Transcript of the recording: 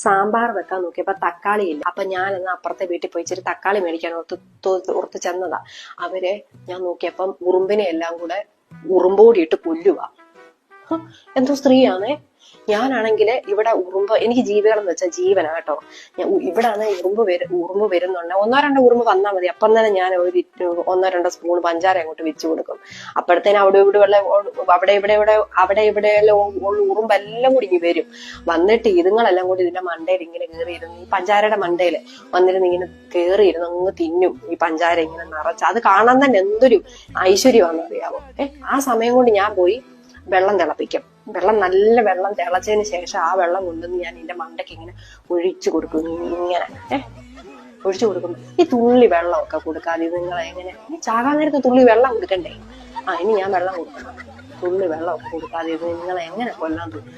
സാമ്പാർ വെക്കാൻ നോക്കിയപ്പോ തക്കാളി ഇല്ല. അപ്പൊ ഞാൻ എന്നാ അപ്പുറത്തെ വീട്ടിൽ പോയി ഇച്ചിരി തക്കാളി മേടിക്കാൻ ഓർത്ത് ചെന്നതാ. അവര് ഞാൻ നോക്കിയപ്പം ഉറുമ്പിനെ എല്ലാം കൂടെ ഉറുമ്പോടിയിട്ട് കൊല്ലുക. എന്തോ സ്ത്രീയാണേ. ഞാനാണെങ്കില് ഇവിടെ ഉറുമ്പ്, എനിക്ക് ജീവികളെന്ന് വെച്ചാൽ ജീവനാ കേട്ടോ. ഇവിടാണ് ഉറുമ്പ് വരുന്നുണ്ട്. 1-2 ഉറുമ്പ് വന്നാൽ മതി, അപ്പം തന്നെ ഞാൻ ഒരു 1-2 സ്പൂൺ പഞ്ചാര അങ്ങോട്ട് വെച്ചു കൊടുക്കും. അപ്പോഴത്തേനും അവിടെ ഇവിടെ ഉറുമ്പെല്ലാം കൂടി ഇങ്ങനെ വരും. വന്നിട്ട് ഇതുങ്ങളെല്ലാം കൂടി ഇതിന്റെ മണ്ടയിൽ ഇങ്ങനെ കയറിയിരുന്നു, ഈ പഞ്ചാരയുടെ മണ്ടയില് വന്നിരുന്ന് ഇങ്ങനെ കയറിയിരുന്നു അങ്ങ് തിന്നും ഈ പഞ്ചാര ഇങ്ങനെ നിറച്ച്. അത് കാണാൻ തന്നെ എന്തൊരു ഐശ്വര്യമാണെന്നറിയാവോ. ആ സമയം കൊണ്ട് ഞാൻ പോയി വെള്ളം തിളപ്പിക്കും. നല്ല വെള്ളം തിളച്ചതിന് ശേഷം ആ വെള്ളം കൊണ്ടുവന്ന് ഞാൻ എന്റെ മണ്ടയ്ക്ക് ഇങ്ങനെ ഒഴിച്ചു കൊടുക്കും. ഇങ്ങനെ ഒഴിച്ചു കൊടുക്കുമ്പോ ഈ തുള്ളി വെള്ളമൊക്കെ കൊടുക്കാതെ നിങ്ങൾ എങ്ങനെ, ഈ ചാകാൻ നേരത്ത് തുള്ളി വെള്ളം കൊടുക്കണ്ടേ? ഇനി ഞാൻ വെള്ളം കൊടുക്കണം. തുള്ളി വെള്ളമൊക്കെ കൊടുക്കാതെ നിങ്ങൾ എങ്ങനെ കൊല്ലാൻ തോന്നും?